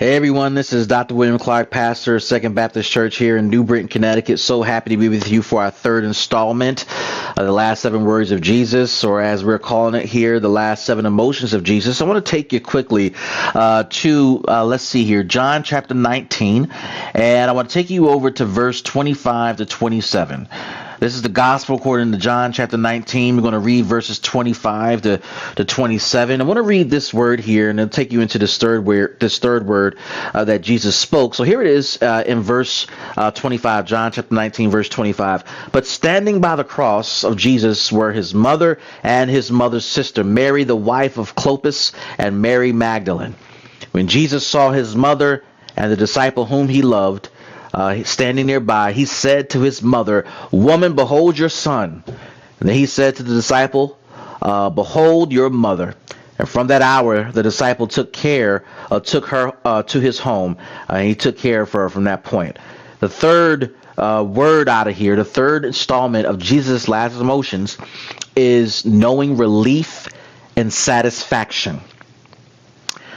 Hey everyone, this is Dr. William Clark, pastor of Second Baptist Church here in New Britain, Connecticut. So happy to be with you for our third installment of the last 7 words of Jesus, or as we're calling it here, the last 7 emotions of Jesus. I want to take you quickly to let's see here, John chapter 19, and I want to take you over to verse 25 to 27. This is the gospel according to John chapter 19. We're going to read verses 25 to 27. I want to read this word here, and it'll take you into this third word that Jesus spoke. So here it is in verse 25, John chapter 19, verse 25. But standing by the cross of Jesus were his mother and his mother's sister, Mary, the wife of Clopas, and Mary Magdalene. When Jesus saw his mother and the disciple whom he loved, standing nearby, he said to his mother, "Woman, behold your son." And then he said to the disciple, "Behold your mother." And from that hour, the disciple took her to his home. And he took care of her from that point. The third word out of here, the third installment of Jesus' last emotions, is knowing relief and satisfaction.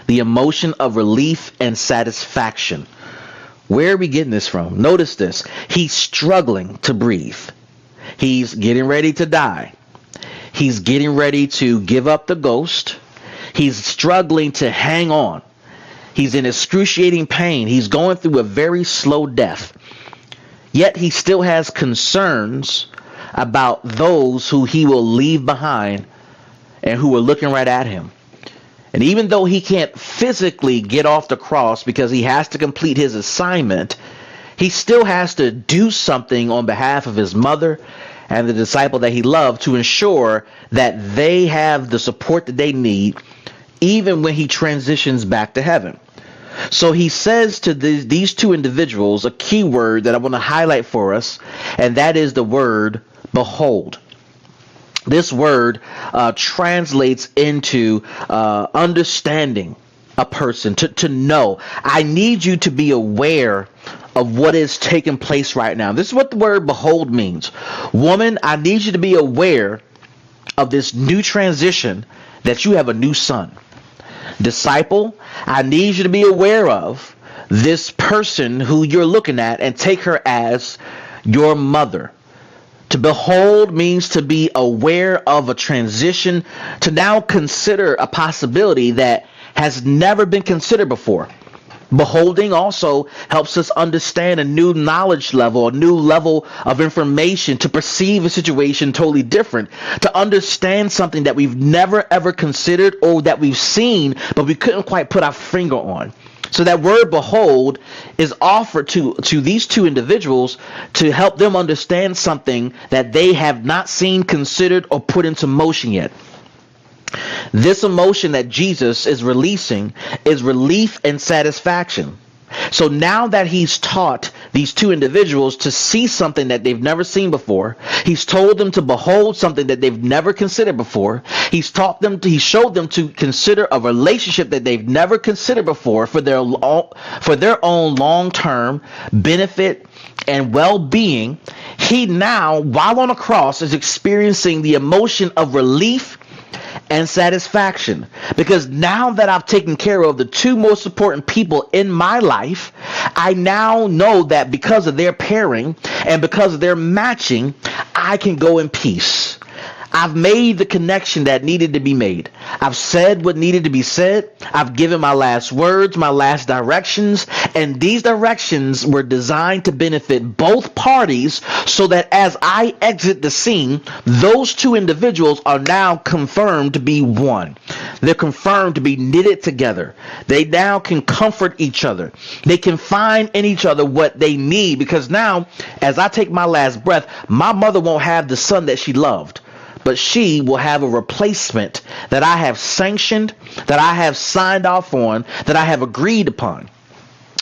The emotion of relief and satisfaction. Where are we getting this from? Notice this. He's struggling to breathe. He's getting ready to die. He's getting ready to give up the ghost. He's struggling to hang on. He's in excruciating pain. He's going through a very slow death. Yet he still has concerns about those who he will leave behind and who are looking right at him. And even though he can't physically get off the cross because he has to complete his assignment, he still has to do something on behalf of his mother and the disciple that he loved to ensure that they have the support that they need even when he transitions back to heaven. So he says to these two individuals a key word that I want to highlight for us, and that is the word behold. This word translates into understanding a person, to know. I need you to be aware of what is taking place right now. This is what the word behold means. Woman, I need you to be aware of this new transition, that you have a new son. Disciple, I need you to be aware of this person who you're looking at and take her as your mother. To behold means to be aware of a transition, to now consider a possibility that has never been considered before. Beholding also helps us understand a new knowledge level, a new level of information, to perceive a situation totally different, to understand something that we've never ever considered or that we've seen, but we couldn't quite put our finger on. So that word behold is offered to these two individuals to help them understand something that they have not seen, considered, or put into motion yet. This emotion that Jesus is releasing is relief and satisfaction. So now that he's taught these two individuals to see something that they've never seen before, he's told them to behold something that they've never considered before, he showed them to consider a relationship that they've never considered before for their own long-term benefit and well-being. He now, while on a cross, is experiencing the emotion of relief and satisfaction, because now that I've taken care of the two most important people in my life, I now know that because of their pairing and because of their matching, I can go in peace. I've made the connection that needed to be made. I've said what needed to be said. I've given my last words, my last directions, and these directions were designed to benefit both parties, so that as I exit the scene, those two individuals are now confirmed to be one. They're confirmed to be knitted together. They now can comfort each other. They can find in each other what they need, because now, as I take my last breath, my mother won't have the son that she loved, but she will have a replacement that I have sanctioned, that I have signed off on, that I have agreed upon.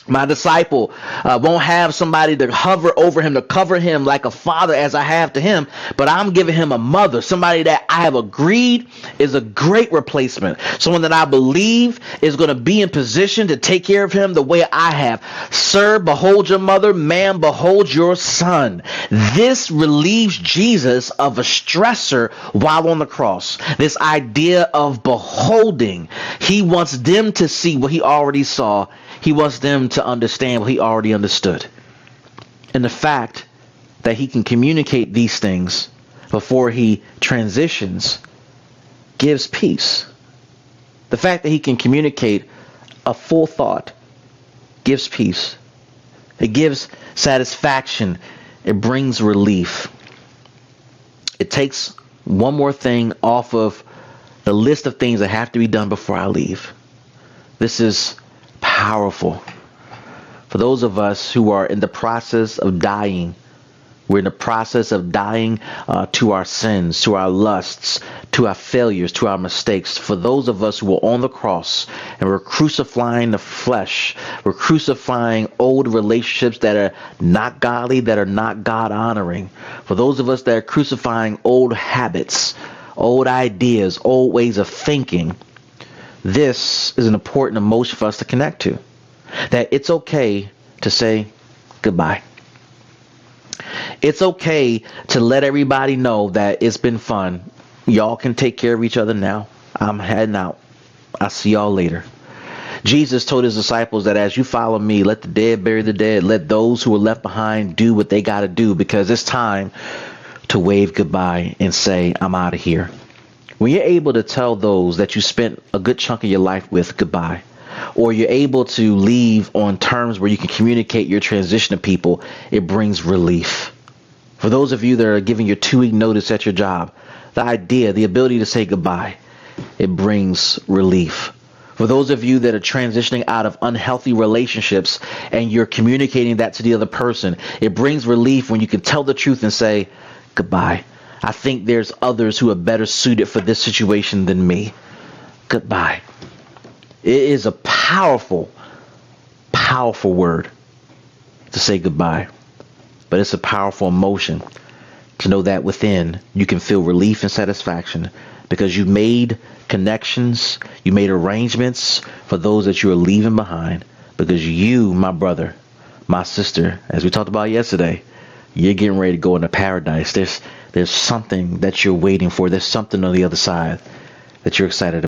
My disciple won't have somebody to hover over him, to cover him like a father as I have to him, but I'm giving him a mother, somebody that I have agreed is a great replacement. Someone that I believe is going to be in position to take care of him the way I have. Sir, behold your mother. Man, behold your son. This relieves Jesus of a stressor while on the cross. This idea of beholding. He wants them to see what he already saw. He wants them to understand what he already understood. And the fact that he can communicate these things before he transitions gives peace. The fact that he can communicate a full thought gives peace. It gives satisfaction. It brings relief. It takes one more thing off of the list of things that have to be done before I leave. This is powerful. For those of us who are in the process of dying, we're in the process of dying to our sins, to our lusts, to our failures, to our mistakes. For those of us who are on the cross and we're crucifying the flesh, we're crucifying old relationships that are not godly, that are not God honoring. For those of us that are crucifying old habits, old ideas, old ways of thinking, this is an important emotion for us to connect to. That it's okay to say goodbye. It's okay to let everybody know that it's been fun. Y'all can take care of each other now. I'm heading out. I'll see y'all later. Jesus told his disciples that as you follow me, let the dead bury the dead. Let those who are left behind do what they got to do, because it's time to wave goodbye and say, I'm out of here. When you're able to tell those that you spent a good chunk of your life with goodbye, or you're able to leave on terms where you can communicate your transition to people, it brings relief. For those of you that are giving your 2-week notice at your job, the ability to say goodbye, it brings relief. For those of you that are transitioning out of unhealthy relationships and you're communicating that to the other person, it brings relief when you can tell the truth and say goodbye. I think there's others who are better suited for this situation than me. Goodbye. It is a powerful, powerful word to say goodbye. But it's a powerful emotion to know that within you can feel relief and satisfaction because you made connections, you made arrangements for those that you are leaving behind, because you, my brother, my sister, as we talked about yesterday, you're getting ready to go into paradise. There's something that you're waiting for. There's something on the other side that you're excited about.